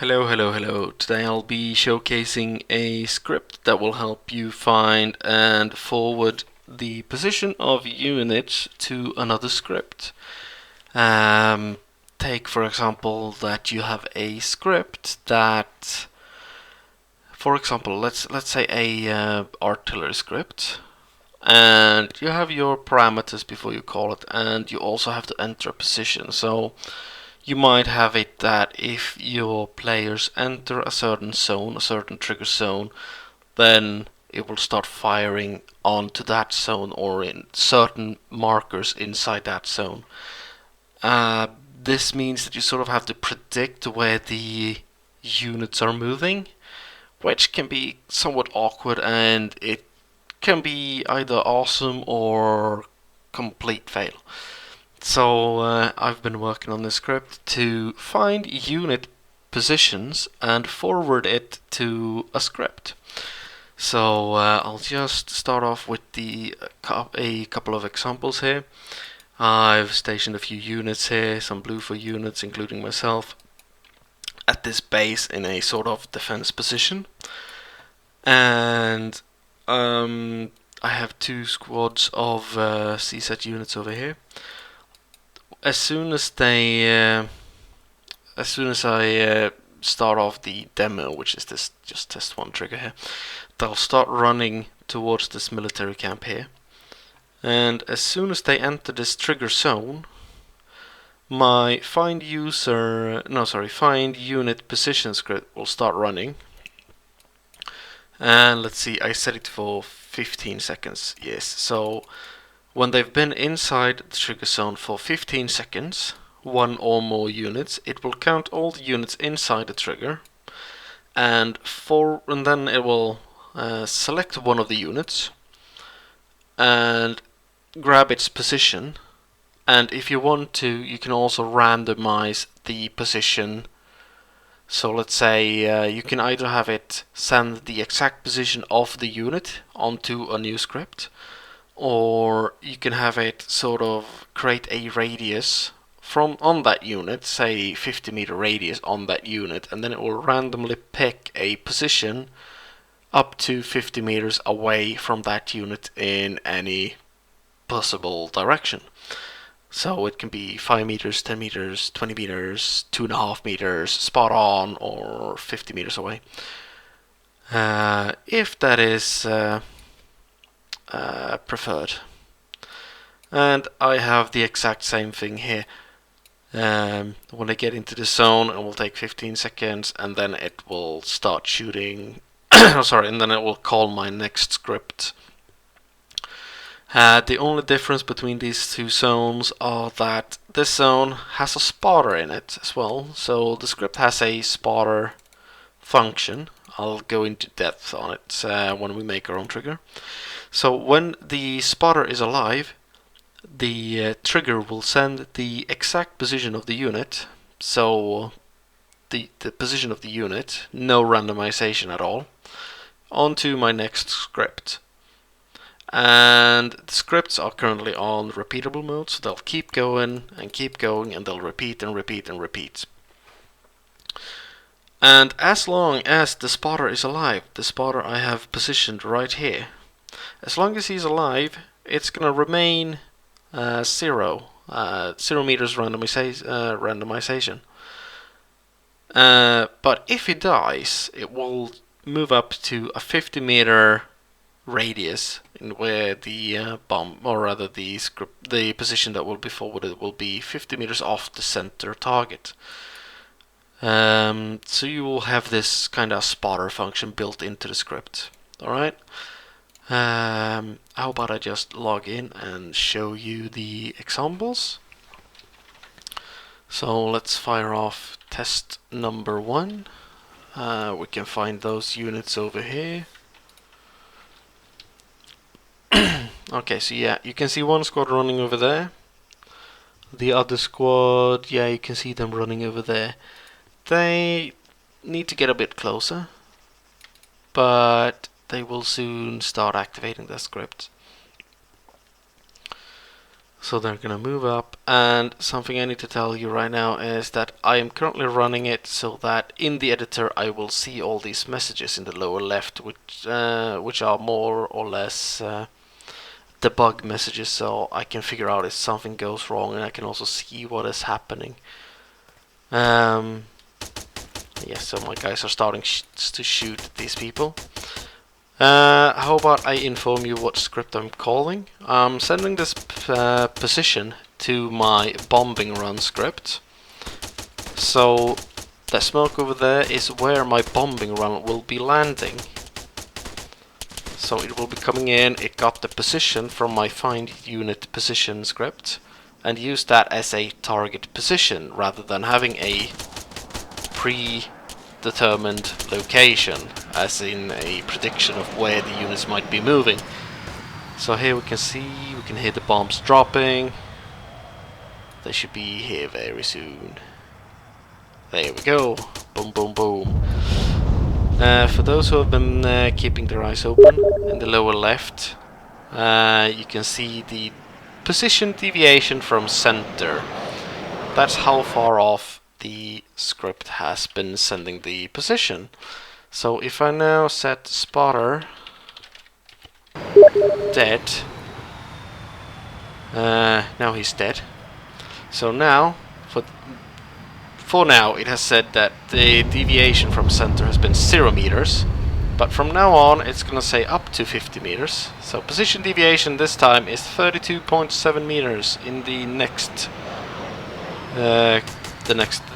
Hello. Today I'll be showcasing a script that will help you find and forward the position of units to another script. Um, Take for example that you have a script that, for example, let's say a artillery script, and you have your parameters before you call it, and you also have to enter a position. So you might have it that if your players enter a certain zone, a certain trigger zone, then it will start firing onto that zone or in certain markers inside that zone. Uh, this means that you sort of have to predict where the units are moving, which can be somewhat awkward, and it can be either awesome or complete fail. So I've been working on this script to find unit positions and forward it to a script. So I'll just start off with a couple of examples here. I've stationed a few units here, some blue for units, including myself, at this base in a sort of defense position. And I have two squads of CSAT units over here. As soon as I start off the demo, which is this just test one trigger here, they'll start running towards this military camp here. And as soon as they enter this trigger zone, my find unit position script will start running. And let's see, I set it for 15 seconds. Yes, so when they've been inside the trigger zone for 15 seconds, one or more units, it will count all the units inside the trigger, and then it will select one of the units and grab its position. And if you want to, you can also randomize the position. So let's say you can either have it send the exact position of the unit onto a new script, or you can have it sort of create a radius on that unit, say 50-meter radius on that unit, and then it will randomly pick a position up to 50 meters away from that unit in any possible direction. So it can be 5 meters, 10 meters, 20 meters, 2.5 meters, spot on, or 50 meters away. If that is preferred. And I have the exact same thing here. When I get into the zone, it will take 15 seconds, and then it will start shooting. And then it will call my next script. The only difference between these two zones are that this zone has a spotter in it as well. So the script has a spotter function. I'll go into depth on it when we make our own trigger. So when the spotter is alive, the trigger will send the exact position of the unit. So the position of the unit, no randomization at all, onto my next script. And the scripts are currently on repeatable mode, so they'll keep going, and they'll repeat and repeat and repeat. And as long as the spotter is alive, the spotter I have positioned right here, as long as he's alive, it's gonna remain 0 meters randomization. But if he dies, it will move up to a 50-meter radius in where the bomb, or rather the position that will be forwarded, will be 50 meters off the center target. So you will have this kind of spotter function built into the script. Alright. How about I just log in and show you the examples? So let's fire off test number 1. We can find those units over here. Okay, so yeah, you can see one squad running over there. The other squad, yeah, you can see them running over there. They need to get a bit closer, but they will soon start activating the script. So they're gonna move up, and something I need to tell you right now is that I am currently running it so that in the editor I will see all these messages in the lower left, which are more or less debug messages, so I can figure out if something goes wrong, and I can also see what is happening. Yes, so my guys are starting to shoot these people. How about I inform you what script I'm calling? I'm sending this position to my bombing run script. So the smoke over there is where my bombing run will be landing. So it will be coming in. It got the position from my find unit position script and used that as a target position rather than having a predetermined location, as in a prediction of where the units might be moving. So here we can hear the bombs dropping. They should be here very soon. There we go. Boom, boom, boom. For those who have been keeping their eyes open, in the lower left, you can see the position deviation from center. That's how far off the script has been sending the position. So if I now set spotter dead, now he's dead. So now, for now, it has said that the deviation from center has been 0 meters, but from now on it's gonna say up to 50 meters. So position deviation this time is 32.7 meters in the next.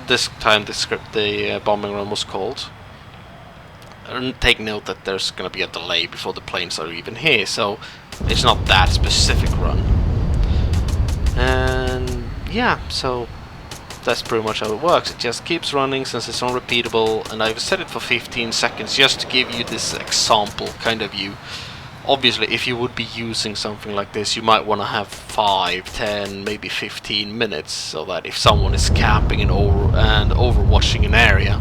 This time the script, the bombing run was called. And take note that there's going to be a delay before the planes are even here, so it's not that specific run. And yeah, so that's pretty much how it works. It just keeps running since it's unrepeatable, and I've set it for 15 seconds just to give you this example kind of view. Obviously, if you would be using something like this, you might want to have 5, 10, maybe 15 minutes, so that if someone is camping and overwatching an area,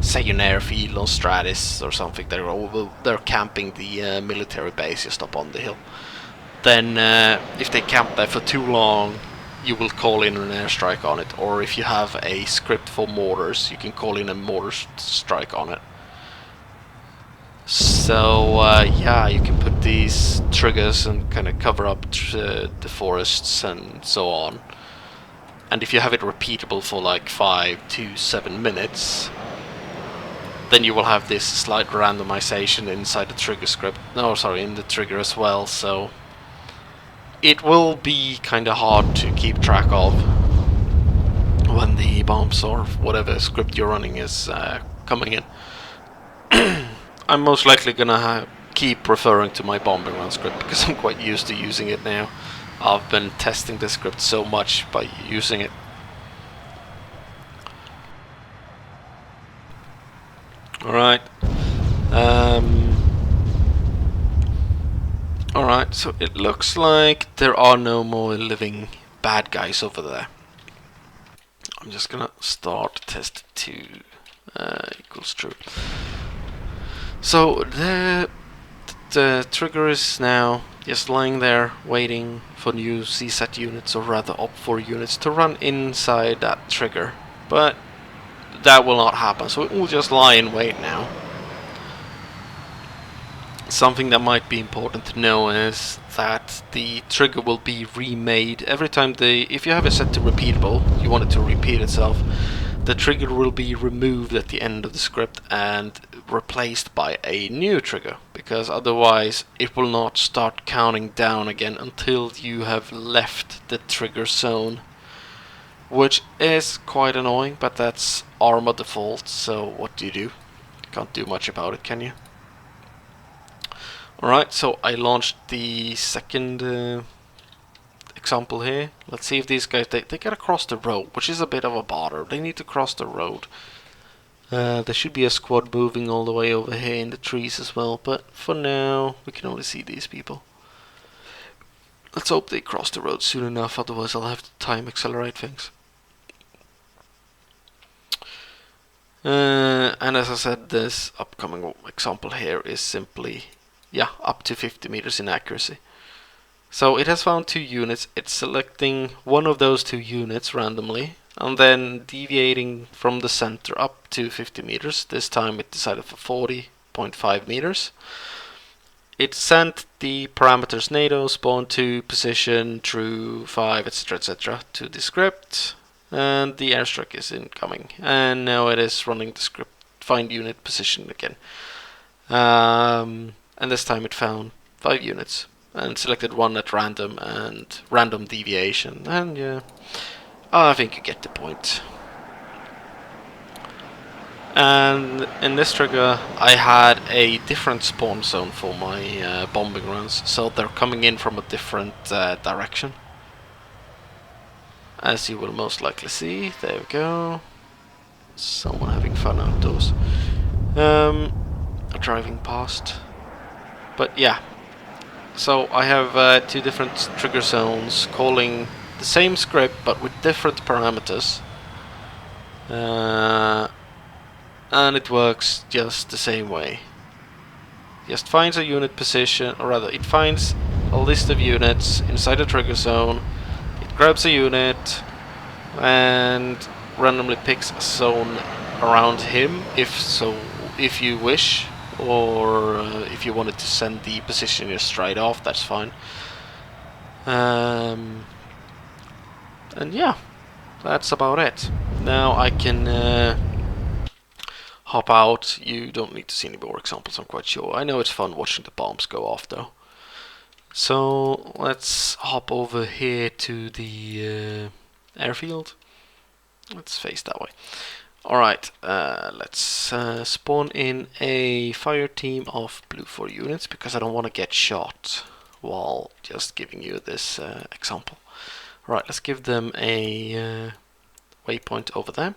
say an airfield on Stratus or something, they're camping the military base just up on the hill. Then, if they camp there for too long, you will call in an airstrike on it. Or if you have a script for mortars, you can call in a mortar strike on it. So yeah, you can put these triggers and kind of cover up the forests and so on. And if you have it repeatable for like 5 to 7 minutes, then you will have this slight randomization inside the trigger script. No, sorry, in the trigger as well. So it will be kind of hard to keep track of when the bombs or whatever script you're running is coming in. I'm most likely gonna keep referring to my bombing run script because I'm quite used to using it now. I've been testing the script so much by using it. Alright. Alright, so it looks like there are no more living bad guys over there. I'm just gonna start test 2 equals true. So the trigger is now just lying there waiting for new CSAT units, or rather OP4 units, to run inside that trigger. But that will not happen, so it will just lie in wait now. Something that might be important to know is that the trigger will be remade every time if you have it set to repeatable, you want it to repeat itself, the trigger will be removed at the end of the script and replaced by a new trigger, because otherwise it will not start counting down again until you have left the trigger zone, which is quite annoying, but that's Arma default, so what do? You can't do much about it, can you? Alright, so I launched the second example here. Let's see if these guys, they get across the road, which is a bit of a bother. They need to cross the road. There should be a squad moving all the way over here in the trees as well, but for now we can only see these people. Let's hope they cross the road soon enough, otherwise I'll have to time accelerate things. And as I said, this upcoming example here is simply, yeah, up to 50 meters in accuracy. So it has found 2 units. It's selecting one of those 2 units randomly and then deviating from the center up to 50 meters. This time it decided for 40.5 meters. It sent the parameters NATO, spawn 2, position, true, 5, etc. to the script, and the airstrike is incoming. And now it is running the script find unit position again. And this time it found 5 units and selected one at random and random deviation. And yeah, I think you get the point. And in this trigger I had a different spawn zone for my bombing runs, so they're coming in from a different direction. As you will most likely see. There we go. Someone having fun outdoors. Driving past. But yeah. So I have 2 different trigger zones calling the same script but with different parameters. And it works just the same way. Just finds a unit position, or rather it finds a list of units inside the trigger zone. It grabs a unit and randomly picks a zone around him if you wish, or if you wanted to send the position just straight off, that's fine. And yeah, that's about it. Now I can hop out. You don't need to see any more examples, I'm quite sure. I know it's fun watching the bombs go off though. So let's hop over here to the airfield. Let's face that way. Alright, let's spawn in a fire team of blue 4 units because I don't want to get shot while just giving you this example. Right, let's give them a waypoint over there.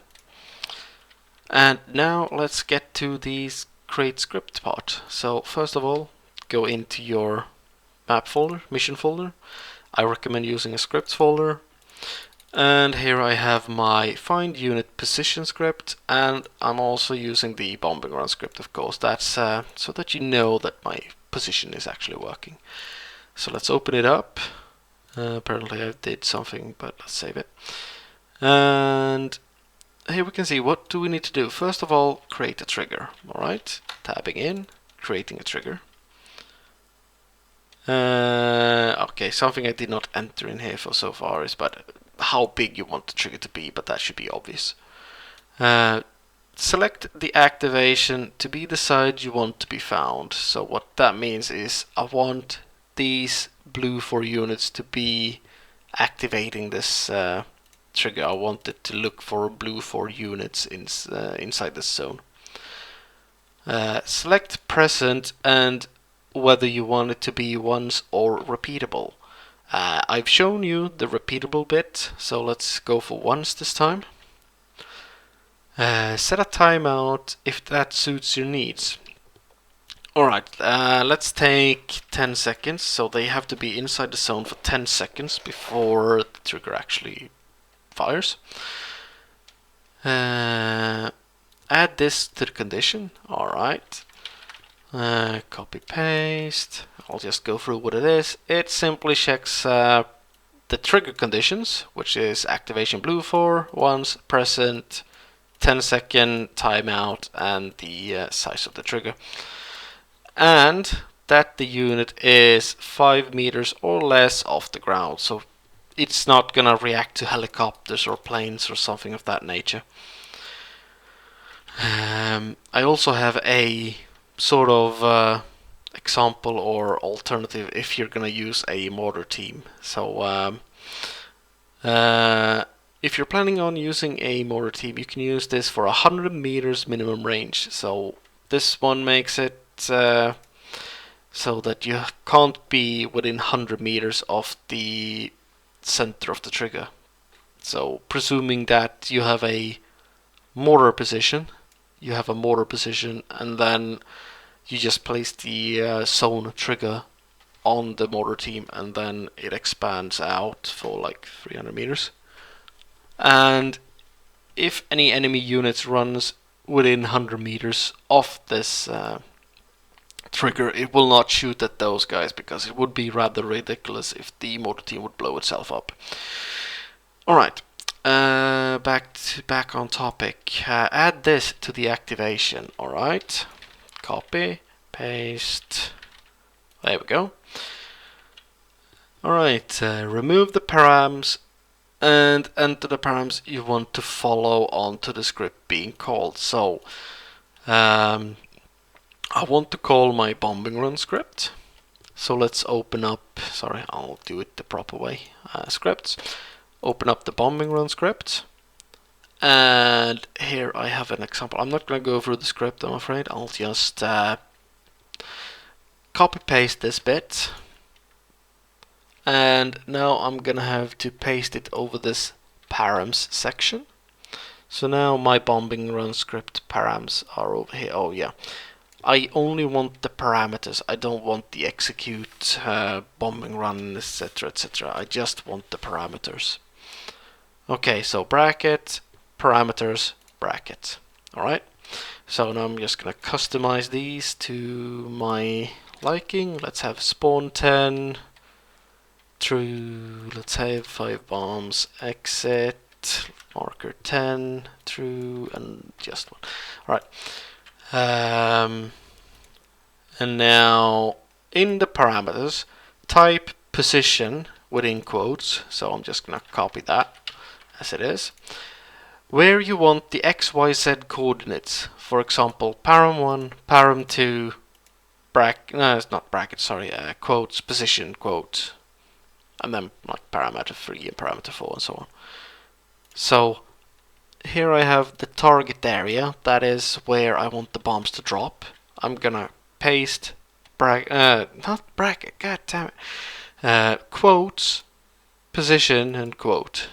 And now let's get to the create script part. So first of all, go into your map folder, mission folder. I recommend using a scripts folder. And here I have my find unit position script, and I'm also using the bombing run script, of course. That's so that you know that my position is actually working. So let's open it up. Apparently I did something, but let's save it. And here we can see what do we need to do. First of all, create a trigger. Alright, tabbing in, creating a trigger. Okay, something I did not enter in here for so far is but how big you want the trigger to be, but that should be obvious. Select the activation to be the side you want to be found. So what that means is I want these blue 4 units to be activating this trigger. I want it to look for blue 4 units inside this zone. Select present and whether you want it to be once or repeatable. I've shown you the repeatable bit, so let's go for once this time. Set a timeout if that suits your needs. Alright, let's take 10 seconds, so they have to be inside the zone for 10 seconds before the trigger actually fires. Add this to the condition. Alright. Copy paste. I'll just go through what it is. It simply checks the trigger conditions, which is activation blue 4, once, present, 10-second timeout, and the size of the trigger. And that the unit is 5 meters or less off the ground, so it's not gonna react to helicopters or planes or something of that nature. I also have a sort of example or alternative if you're gonna use a mortar team. So if you're planning on using a mortar team, you can use this for 100 meters minimum range. So this one makes it so that you can't be within 100 meters of the center of the trigger. So presuming that you have a mortar position, and then you just place the zone trigger on the mortar team, and then it expands out for like 300 meters. And if any enemy units runs within 100 meters of this trigger, it will not shoot at those guys, because it would be rather ridiculous if the mortar team would blow itself up. Alright, back on topic. Add this to the activation. Alright, copy, paste, there we go. Alright, remove the params and enter the params you want to follow onto the script being called. So, I want to call my bombing run script. So let's open up, sorry, I'll do it the proper way, scripts. Open up the bombing run script. And here I have an example. I'm not going to go through the script, I'm afraid. I'll just copy paste this bit. And now I'm gonna have to paste it over this params section. So now my bombing run script params are over here. Oh yeah, I only want the parameters. I don't want the execute, bombing run, etc, etc. I just want the parameters. Okay, so bracket, parameters, bracket. Alright, so now I'm just gonna customize these to my liking. Let's have spawn 10. True, let's have 5 bombs, exit, marker 10, true, and just one. Alright. And now in the parameters, type position within quotes, so I'm just gonna copy that as it is. Where you want the XYZ coordinates, for example, param 1, param 2, no, it's not bracket, sorry, quotes, position, quote. And then like parameter 3 and parameter 4 and so on. So here I have the target area, that is where I want the bombs to drop. I'm gonna paste not bracket, god damn it, quotes, position, and quote.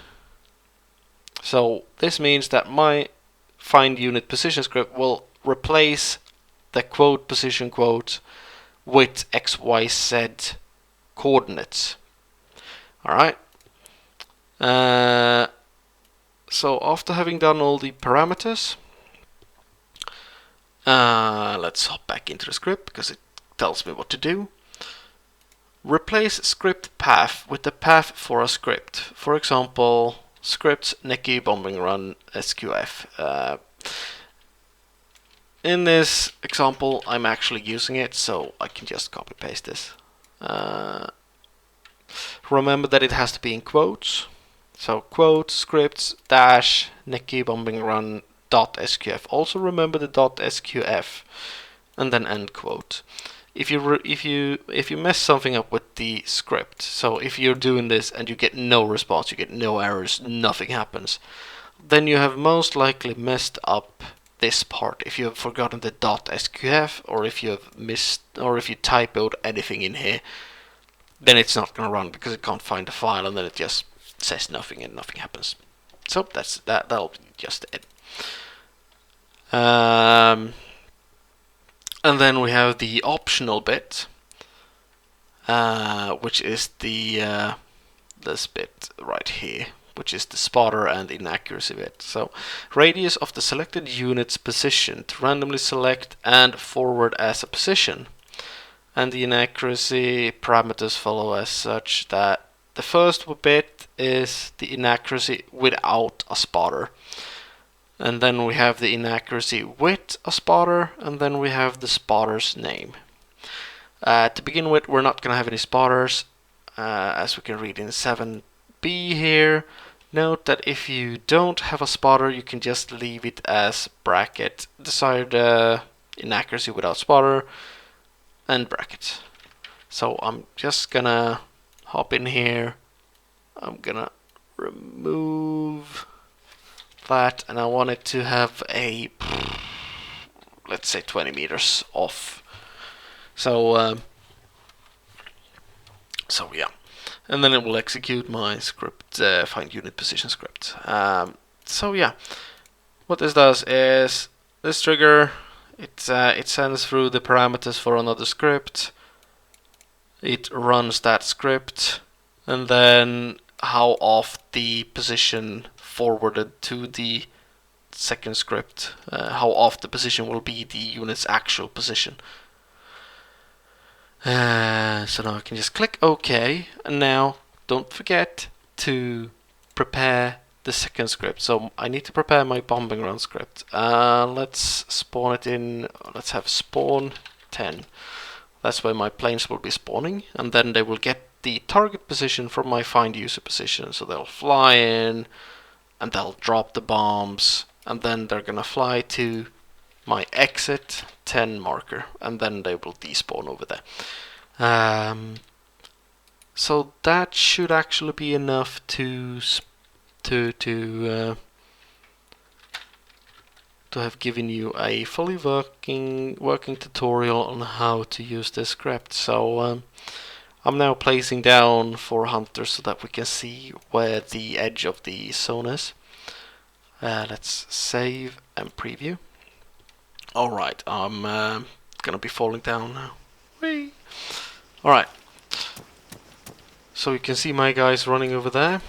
So this means that my find unit position script will replace the quote position quote with XYZ coordinates. Alright, so after having done all the parameters, let's hop back into the script because it tells me what to do. Replace script path with the path for a script. For example, scripts Neki bombing run SQF. In this example, I'm actually using it, so I can just copy paste this. Remember that it has to be in quotes. So quote scripts dash Neki bombing run dot SQF. Also remember the dot SQF, and then end quote. If you mess something up with the script, so if you're doing this and you get no response, you get no errors, nothing happens, then you have most likely messed up this part. If you have forgotten the dot SQF, or if you have missed, or if you typoed anything in here, then it's not going to run because it can't find the file, and then it just says nothing and nothing happens. So that's that. That'll be just it. And then we have the optional bit, which is the this bit right here, which is the spotter and inaccuracy bit. So radius of the selected unit's position to randomly select and forward as a position. And the inaccuracy parameters follow as such that the first bit is the inaccuracy without a spotter. And then we have the inaccuracy with a spotter, and then we have the spotter's name. To begin with, we're not going to have any spotters, as we can read in 7b here. Note that if you don't have a spotter, you can just leave it as bracket desired inaccuracy without spotter, and bracket. So I'm just gonna hop in here, I'm gonna remove that, and I want it to have a, let's say 20 meters off. So yeah, and then it will execute my script, find unit position script. So yeah, what this does is this trigger, it sends through the parameters for another script, it runs that script, and then how off the position forwarded to the second script, how off the position will be the unit's actual position. So now I can just click OK, and now don't forget to prepare the second script. So I need to prepare my bombing run script. Let's spawn it in. Let's have spawn 10. That's where my planes will be spawning, and then they will get the target position from my find user position. So they'll fly in, and they'll drop the bombs, and then they're gonna fly to my exit 10 marker, and then they will despawn over there. So that should actually be enough to have given you a fully working tutorial on how to use this script. So I'm now placing down 4 hunters so that we can see where the edge of the zone is. Let's save and preview. Alright, I'm gonna be falling down now. Whee! Alright, so you can see my guys running over there.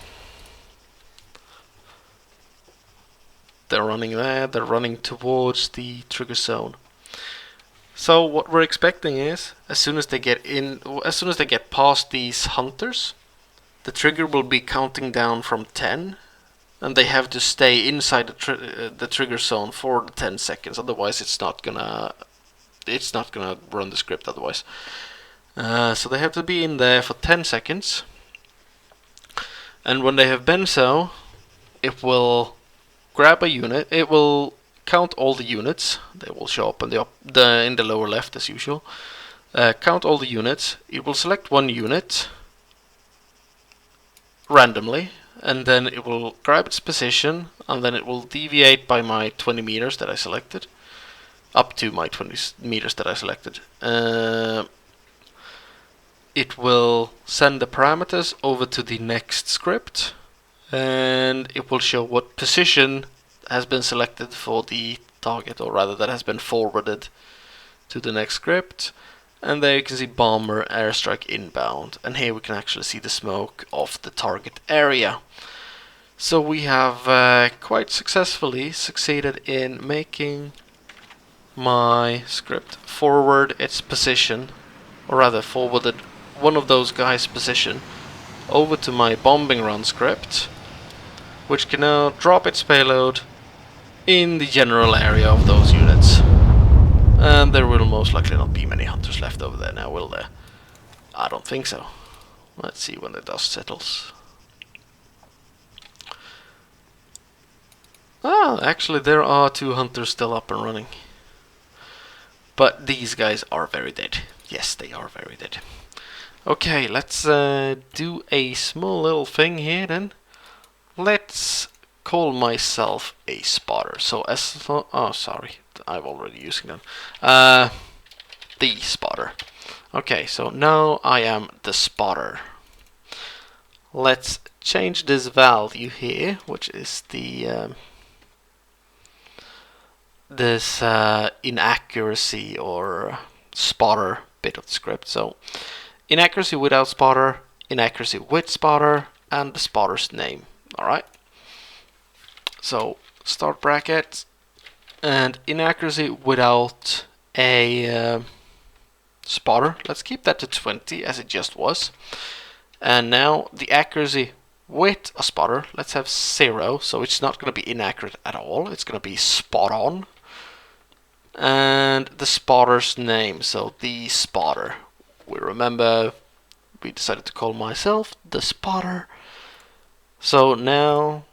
They're running there, they're running towards the trigger zone. So what we're expecting is, as soon as they get past these hunters, the trigger will be counting down from 10, and they have to stay inside the trigger zone for the 10 seconds. Otherwise, it's not gonna run the script. Otherwise, so they have to be in there for 10 seconds, and when they have been so, it will grab a unit. It will count all the units. They will show up in the lower left as usual. Count all the units. It will select one unit randomly, and then it will grab its position, and then it will deviate by my 20 meters that I selected, up to my 20 meters that I selected. It will send the parameters over to the next script, and it will show what position has been selected for the target, or rather that has been forwarded to the next script. And there you can see bomber airstrike inbound, and here we can actually see the smoke of the target area. So we have quite successfully succeeded in making my script forward its position, or rather forwarded one of those guys' position over to my bombing run script, which can now drop its payload in the general area of those units. And there will most likely not be many hunters left over there now, will there? I don't think so. Let's see when the dust settles. Ah, actually there are 2 hunters still up and running. But these guys are very dead. Yes, they are very dead. Okay, let's do a small little thing here then. Let's call myself a spotter. So oh, sorry, I'm already using them. The spotter. Okay, so now I am the spotter. Let's change this value here, which is the this inaccuracy or spotter bit of the script. So inaccuracy without spotter, inaccuracy with spotter, and the spotter's name. Alright. So start bracket, and inaccuracy without a spotter. Let's keep that to 20 as it just was. And now the accuracy with a spotter, let's have 0. So it's not going to be inaccurate at all. It's going to be spot on. And the spotter's name, so the spotter. We remember we decided to call myself the spotter. So now,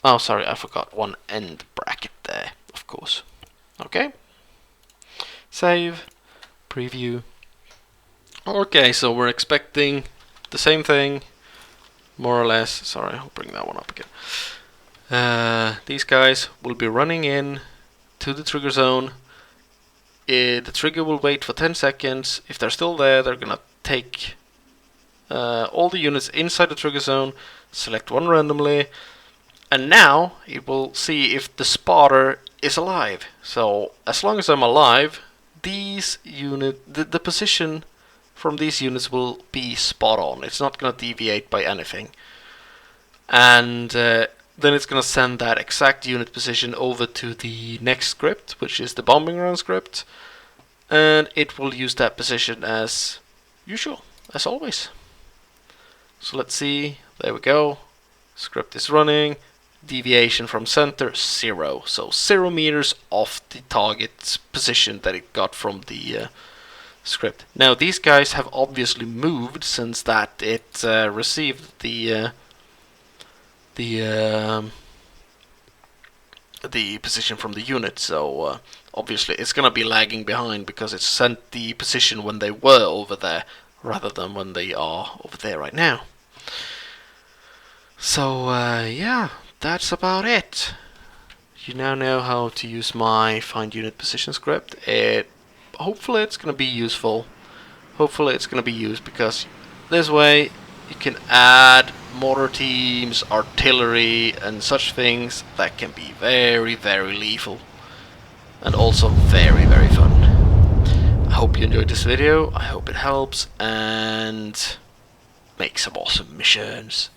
oh sorry, I forgot one end bracket there, of course. Okay, save, preview. Okay, so we're expecting the same thing, more or less. Sorry, I'll bring that one up again. These guys will be running in to the trigger zone. The trigger will wait for 10 seconds. If they're still there, they're gonna take all the units inside the trigger zone, select one randomly, and now it will see if the spotter is alive. So as long as I'm alive, these the position from these units will be spot on. It's not gonna deviate by anything. And then it's gonna send that exact unit position over to the next script, which is the bombing run script. and it will use that position as usual, as always. So let's see, there we go, script is running, deviation from center 0, so 0 meters off the target's position that it got from the script. Now these guys have obviously moved since that it received the position from the unit, so obviously it's gonna be lagging behind because it sent the position when they were over there rather than when they are over there right now. So yeah, that's about it. You now know how to use my find unit position script. Hopefully it's going to be useful. Hopefully it's going to be used because this way you can add mortar teams, artillery and such things that can be very, very lethal. And also very, very fun. I hope you enjoyed this video. I hope it helps, and make some awesome missions.